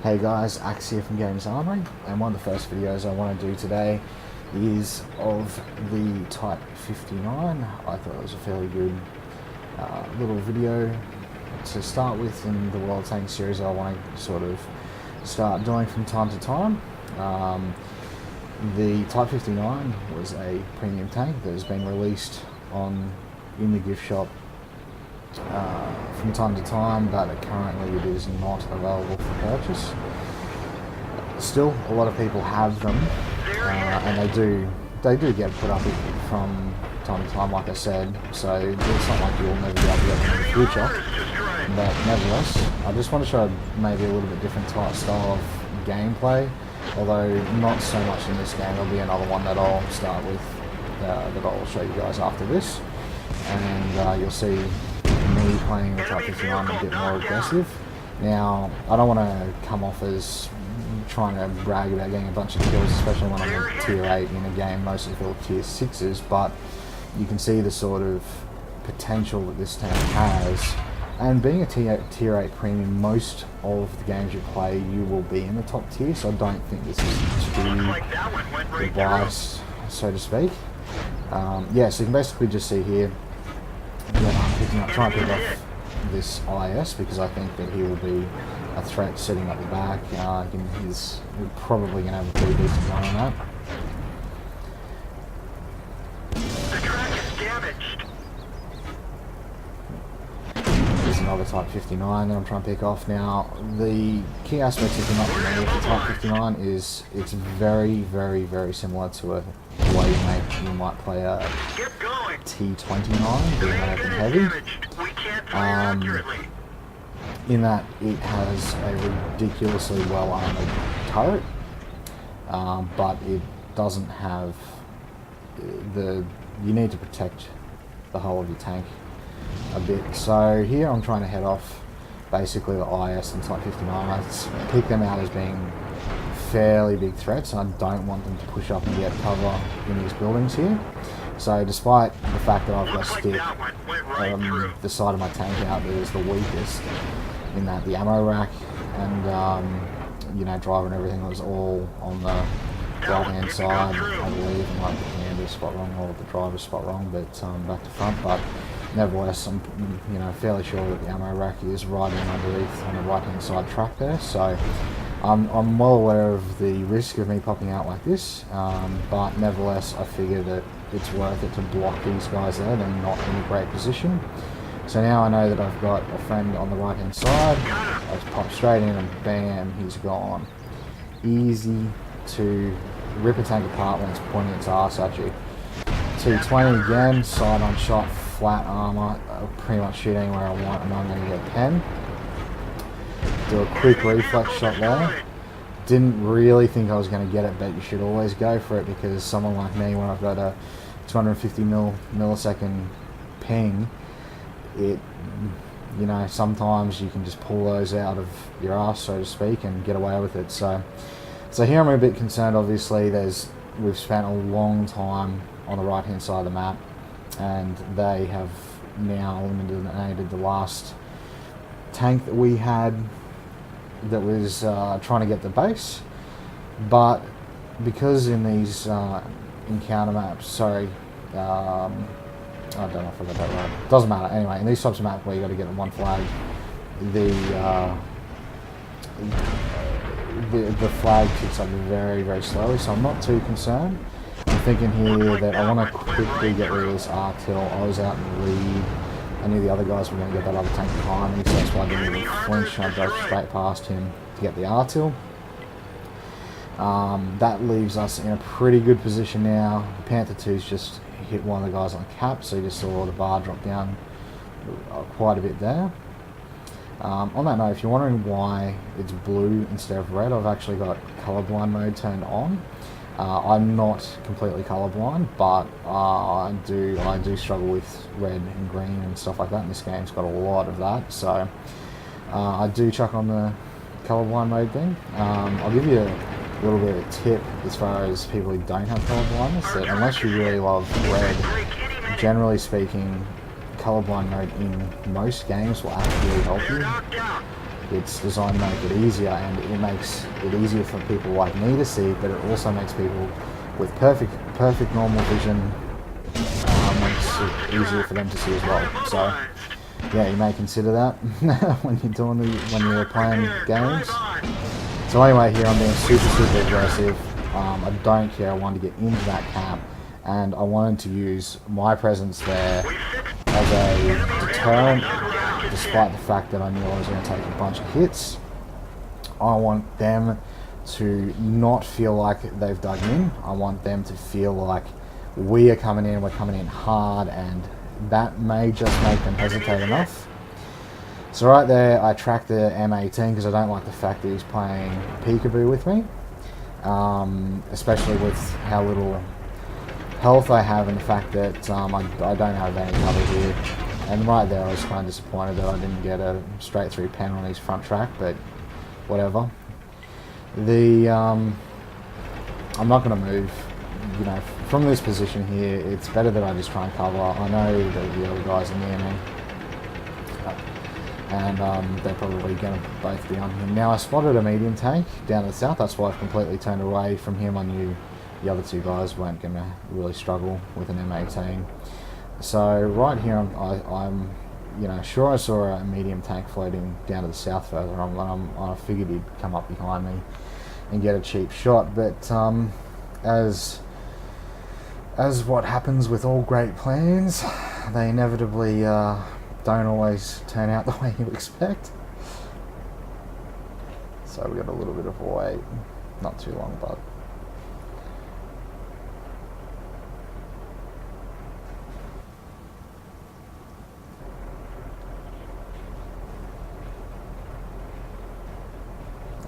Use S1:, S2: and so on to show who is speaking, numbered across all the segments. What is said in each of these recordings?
S1: Hey guys, Axe here from Games Armory, and one of the first videos I want to do today is of the Type 59. I thought it was a fairly good little video to start with in the World Tank series I want to sort of start doing from time to time. The Type 59 was a premium tank that has been released in the gift shop from time to time, but currently it is not available for purchase. Still, a lot of people have them, and they do get put up from time to time, like I said. So it's not like you'll never be able to get them in the future. But nevertheless, I just want to show maybe a little bit different type style of gameplay. Although not so much in this game. There'll be another one that I'll start with that I'll show you guys after this, and you'll see me playing the Type 59 a bit more aggressive. Now, I don't want to come off as trying to brag about getting a bunch of kills, especially when I'm in tier 8 in a game mostly filled with tier 6s, but you can see the sort of potential that this tank has. And being a tier 8 premium, most of the games you play, you will be in the top tier, so I don't think this is too biased, so to speak. Yeah, so you can basically just see here that I'm trying to pick off this IS because I think that he will be a threat sitting at the back. He's probably going to have a pretty decent run on that.
S2: The track is damaged.
S1: There's another Type 59 that I'm trying to pick off. Now, the key aspects of the Type 59 is it's very, very, very similar to a way you might play a T29, being American Heavy. In that it has a ridiculously well armoured turret, but it doesn't have you need to protect the whole of your tank a bit. So here I'm trying to head off basically the IS and Type 59. I pick them out as being fairly big threats, and I don't want them to push up and get cover in these buildings here. So despite the fact that I've got stick the side of my tank out that is the weakest, in that the ammo rack and driver and everything was all on the right hand side, I believe, and like the commander's spot wrong or the driver's spot wrong, but back to front. But nevertheless, I'm fairly sure that the ammo rack is right in underneath on the right hand side track there. So I'm well aware of the risk of me popping out like this, but nevertheless I figure that it's worth it to block these guys there. They're not in a great position. So now I know that I've got a friend on the right hand side. I just pop straight in and bam, he's gone. Easy to rip a tank apart when it's pointing its ass at you. T20 again, side on shot, flat armor. I'll pretty much shoot anywhere I want and I'm going to get 10. Do a quick reflex shot there. Didn't really think I was going to get it, but you should always go for it, because someone like me, when I've got a 250 millisecond ping, sometimes you can just pull those out of your ass, so to speak, and get away with it. So here I'm a bit concerned. Obviously, we've spent a long time on the right hand side of the map, and they have now eliminated the last tank that we had that was trying to get the base. But because in these encounter maps, I don't know if I got that right. Doesn't matter. Anyway, in these types of maps where you got to get one flag, the flag kicks up very, very slowly. So I'm not too concerned. I'm thinking here that I want to quickly get rid of this R-till. I was out in the lead. I knew the other guys were going to get that other tank behind me, so that's why I didn't even flinch. I drove straight past him to get the R-till. That leaves us in a pretty good position now. The Panther 2's just hit one of the guys on cap, so you just saw the bar drop down quite a bit there. On that note, if you're wondering why it's blue instead of red, I've actually got colorblind mode turned on. I'm not completely colorblind, but I do struggle with red and green and stuff like that, and this game's got a lot of that, so I do chuck on the colorblind mode thing. I'll give you a little bit of a tip as far as people who don't have colorblindness, that unless you really love red, generally speaking, colorblind mode in most games will actually help you. It's designed to make it easier, and it makes it easier for people like me to see, but it also makes people with perfect normal vision, makes it easier for them to see as well. So yeah, you may consider that when you're playing games. So anyway, here I'm being super aggressive. I don't care. I wanted to get into that camp, and I wanted to use my presence there as a deterrent, despite the fact that I knew I was going to take a bunch of hits. I want them to not feel like they've dug in. I want them to feel like we're coming in hard, and that may just make them hesitate enough. So right there, I tracked the M18 because I don't like the fact that he's playing peekaboo with me, especially with how little health I have and the fact that I don't have any cover here. And right there, I was kind of disappointed that I didn't get a straight through pen on his front track, but whatever. I'm not going to move. You know, from this position here, it's better that I just try and cover. I know that the other guys are near me, and they're probably going to both be on him. Now, I spotted a medium tank down to the south. That's why I've completely turned away from him. I knew the other two guys weren't going to really struggle with an M18. So right here, I'm sure I saw a medium tank floating down to the south further on. I figured he'd come up behind me and get a cheap shot, but as what happens with all great plans, they inevitably don't always turn out the way you expect. So we got a little bit of a wait, not too long, but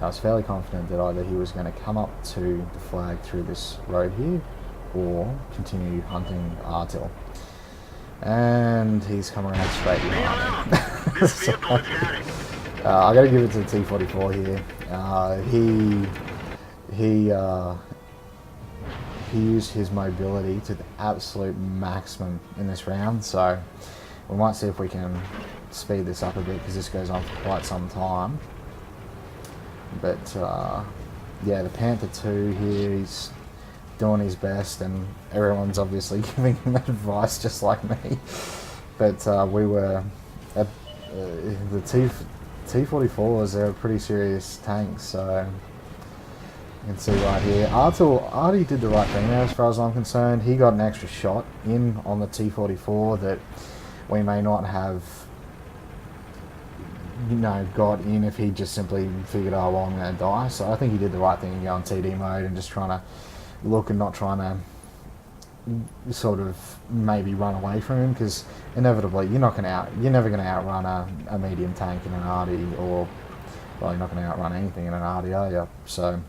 S1: I was fairly confident that either he was going to come up to the flag through this road here or continue hunting Artil. And he's come around straight behind me. So, I got to give it to the T-44 here. He used his mobility to the absolute maximum in this round, so we might see if we can speed this up a bit because this goes on for quite some time. But yeah, the Panther 2 here, he's doing his best, and everyone's obviously giving him advice just like me. But we were at the T-44s, they're a pretty serious tanks, so you can see right here. Artie did the right thing there as far as I'm concerned. He got an extra shot in on the T-44 that we may not have got in if he just simply figured, oh well, I'm going to die. So I think he did the right thing in going TD mode and just trying to look and not trying to sort of maybe run away from him, because inevitably you're never going to outrun a medium tank in an Artie, or well, you're not going to outrun anything in an Artie, are you? So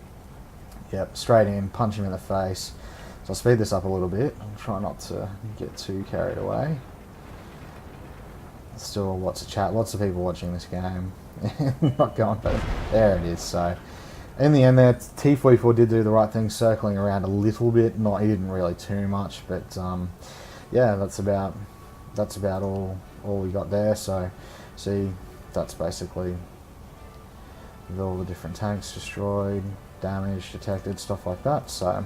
S1: yep, straight in, punch him in the face. So I'll speed this up a little bit. I'll try not to get too carried away. Still lots of chat, lots of people watching this game. Not going, but there it is. So in the end there, T-44 did do the right thing, circling around a little bit. He didn't really too much, but yeah, that's about all we got there. So see, that's basically all the different tanks destroyed, damage detected, stuff like that. So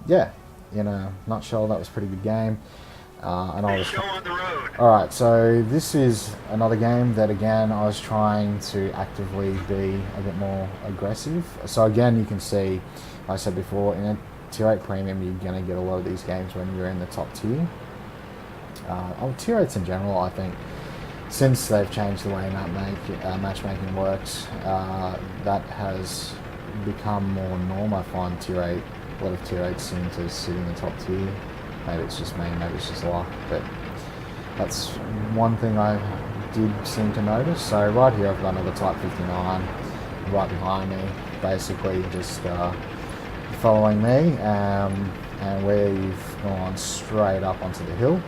S1: yeah, in a nutshell, that was a pretty good game. And I was alright, so this is another game that again I was trying to actively be a bit more aggressive. So again, you can see, like I said before, in a Tier 8 Premium you're going to get a lot of these games when you're in the top tier. Tier 8s in general, I think, since they've changed the way matchmaking works, that has become more norm. I find Tier 8, a lot of Tier 8s seem to sit in the top tier. Maybe it's just me, maybe it's just luck, but that's one thing I did seem to notice. So right here I've got another Type 59 right behind me, basically just following me, and we've gone straight up onto the hill.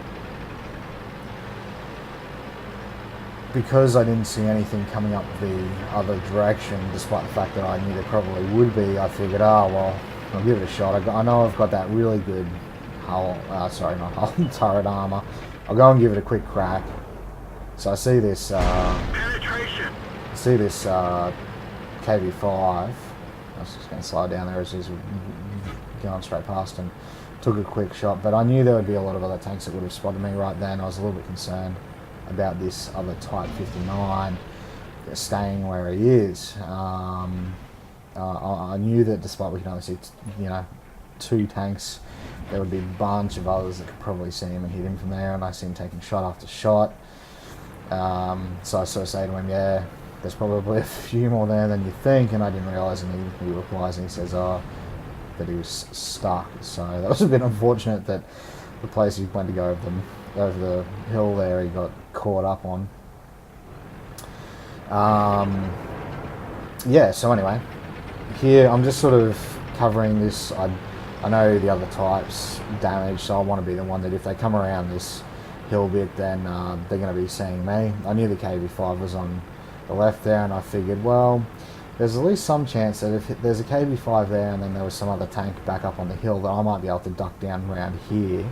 S1: Because I didn't see anything coming up the other direction, despite the fact that I knew there probably would be, I figured, oh well, I'll give it a shot. I know I've got that really good turret armor. I'll go and give it a quick crack. So I see this see this KV5. I was just going to slide down there as he's going straight past and took a quick shot. But I knew there would be a lot of other tanks that would have spotted me right then. I was a little bit concerned about this other Type 59 staying where he is. I knew that despite we can only see, 2 tanks, there would be a bunch of others that could probably see him and hit him from there, and I see him taking shot after shot. So I sort of say to him, yeah, there's probably a few more there than you think, and I didn't realise, and he replies and he says, that he was stuck. So that was a bit unfortunate that the place he went to go over the hill there, he got caught up on. Yeah, so anyway, here I'm just sort of covering this. I know the other types damage, so I want to be the one that if they come around this hill bit, then they're going to be seeing me. I knew the KV5 was on the left there, and I figured, well, there's at least some chance that if there's a KV5 there and then there was some other tank back up on the hill, that I might be able to duck down around here.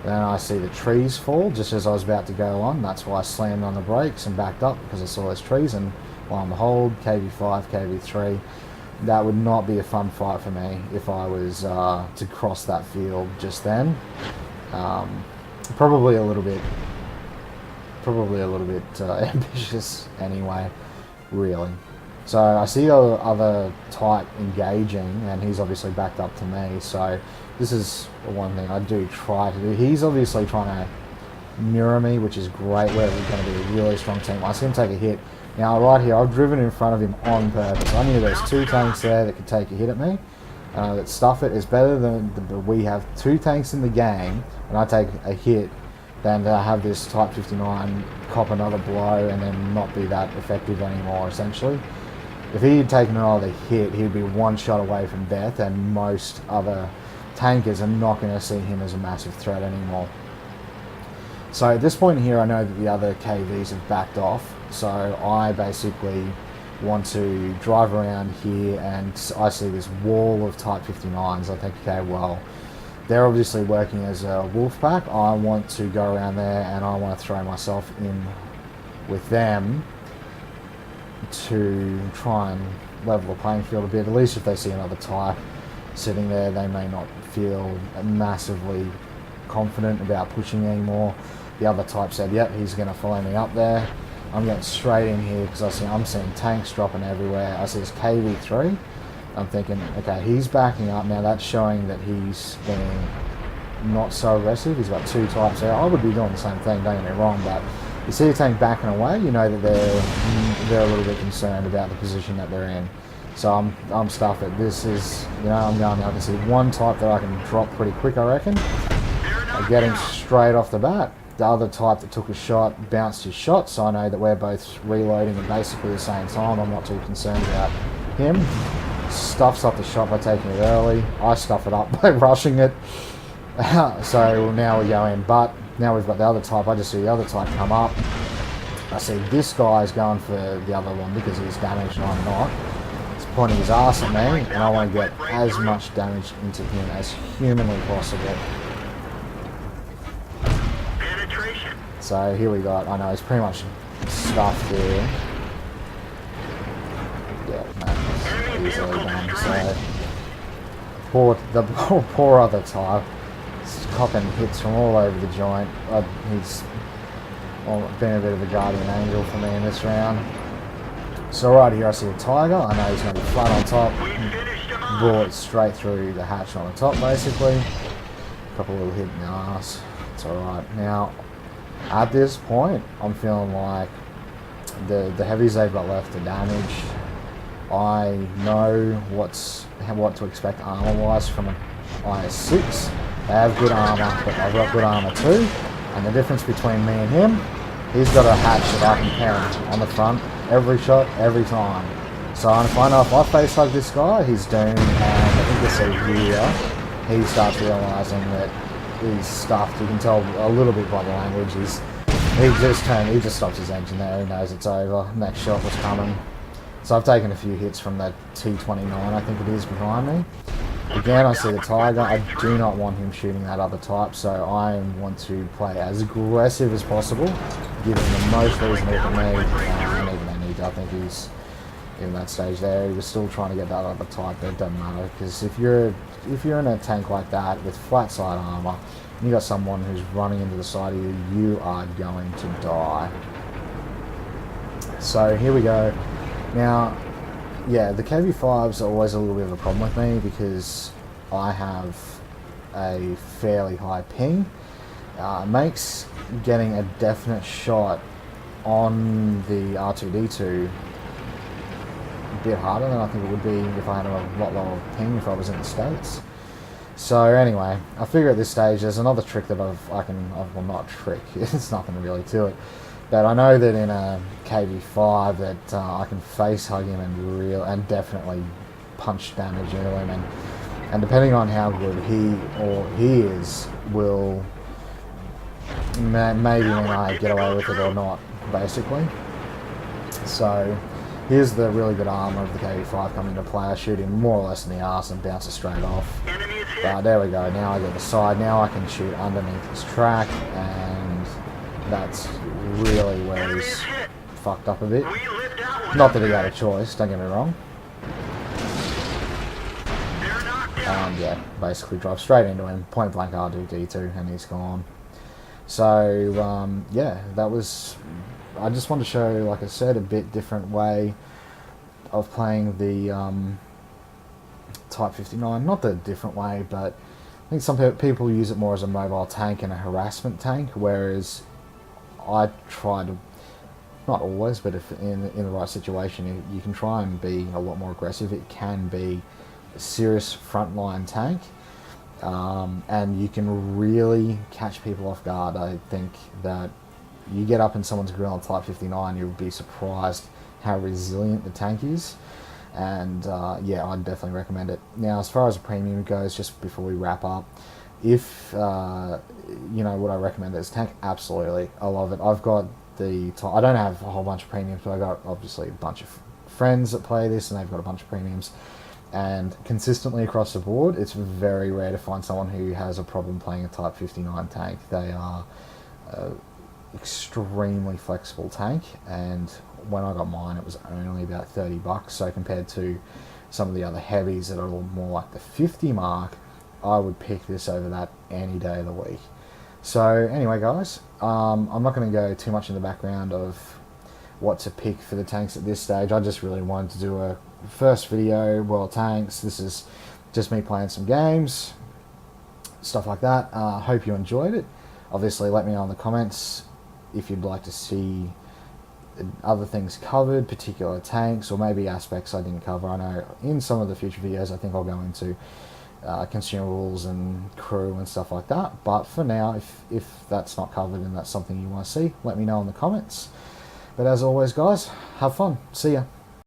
S1: Then I see the trees fall just as I was about to go on. That's why I slammed on the brakes and backed up, because I saw those trees, and while I'm hold, KV5, KV3, that would not be a fun fight for me if I was to cross that field just then. Probably a little bit ambitious anyway, really. So I see other type engaging, and he's obviously backed up to me. So this is one thing I do try to do. He's obviously trying to mirror me, which is great. We're going to be a really strong team. I see him take a hit. Now right here, I've driven in front of him on purpose. I knew there's 2 tanks there that could take a hit at me. That stuff it is better than we have 2 tanks in the game, and I take a hit, than to have this Type 59 cop another blow and then not be that effective anymore, essentially. If he had taken another hit, he'd be 1 shot away from death, and most other tankers are not going to see him as a massive threat anymore. So at this point here, I know that the other KVs have backed off, so I basically want to drive around here, and I see this wall of Type 59s. I think, okay, well, they're obviously working as a wolf pack. I want to go around there and I want to throw myself in with them to try and level the playing field a bit. At least if they see another type sitting there, they may not feel massively confident about pushing anymore. The other type said, yep, he's going to follow me up there. I'm getting straight in here because I'm seeing tanks dropping everywhere. I see this KV3. I'm thinking, okay, he's backing up. Now that's showing that he's being not so aggressive. He's got 2 types there. I would be doing the same thing, don't get me wrong, but you see a tank backing away, you know that they're a little bit concerned about the position that they're in. So I'm stuffed it. This is, I'm going, I can see 1 type that I can drop pretty quick, I reckon. I get him straight off the bat. The other type that took a shot bounced his shot, so I know that we're both reloading at basically the same time. I'm not too concerned about him. Stuffs up the shot by taking it early. I stuff it up by rushing it. So now we go in, but now we've got the other type. I just see the other type come up. I see this guy's going for the other one because he's damaged and I'm not. He's pointing his ass at me, and I want to get as much damage into him as humanly possible. So here we got, I know he's pretty much stuffed there. Yeah, man, he's easily done. So poor other type, he's copping hits from all over the joint. He's been a bit of a guardian angel for me in this round. So right here I see a tiger. I know he's going to be flat on top. Bullet straight through the hatch on the top, basically. A couple little hit in the ass. It's alright. Now, at this point, I'm feeling like the heavies they've got left are damaged. I know what to expect armor-wise from an IS-6. They have good armor, but I've got good armor too. And the difference between me and him, he's got a hatch that I can parent on the front every shot, every time. So if I know if I face hug this guy, he's doomed. And I think this here, he starts realising that he's stuffed. You can tell a little bit by the language. He just stops his engine there. He knows it's over. Next shot was coming. So I've taken a few hits from that T-29, I think it is, behind me. Again, I see the tiger. I do not want him shooting that other type, so I want to play as aggressive as possible, give him the most reason they can need, and even they need stage. I think he's in that stage there. He was still trying to get that other type, but it doesn't matter, because if you're in a tank like that with flat side armor, and you got someone who's running into the side of you, you are going to die. So here we go. Now, yeah, the KV5s are always a little bit of a problem with me because I have a fairly high ping. Makes getting a definite shot on the R2D2 a bit harder than I think it would be if I had a lot lower ping if I was in the States. So anyway, I figure at this stage there's another trick that well, not a trick, it's nothing really to it, but I know that in a KV5 that I can face hug him and definitely punch damage into him, and depending on how good he is will maybe when I get away with it or not, basically. So here's the really good armor of the KV5 coming into play. I shoot him more or less in the arse and bounce it straight off. There we go. Now I get the side. Now I can shoot underneath his track, and that's really where he's fucked up a bit. Not that he had a choice, don't get me wrong. Yeah, basically drive straight into him, point blank R2D2, and he's gone. So yeah, that was. I just wanted to show, like I said, a bit different way of playing the Type 59. Not the different way, but I think some people use it more as a mobile tank and a harassment tank, whereas I try to, not always, but if in the right situation, you can try and be a lot more aggressive. It can be a serious frontline tank, and you can really catch people off guard. I think that you get up in someone's grill on Type 59, you'll be surprised how resilient the tank is. And yeah, I'd definitely recommend it. Now, as far as the premium goes, just before we wrap up, if you know, would I recommend this tank? Absolutely, I love it. I've got I don't have a whole bunch of premiums, but I got obviously a bunch of friends that play this, and they've got a bunch of premiums. And consistently across the board, it's very rare to find someone who has a problem playing a Type 59 tank. They are extremely flexible tank, and when I got mine it was only about $30, so compared to some of the other heavies that are more like the 50 mark, I would pick this over that any day of the week. So anyway guys, I'm not going to go too much in the background of what to pick for the tanks at this stage. I just really wanted to do a first video, World Tanks. This is just me playing some games, stuff like that. Hope you enjoyed it. Obviously let me know in the comments if you'd like to see other things covered, particular tanks, or maybe aspects I didn't cover. I know in some of the future videos I think I'll go into consumables and crew and stuff like that, but for now, if that's not covered and that's something you want to see, let me know in the comments. But as always guys, have fun. See ya.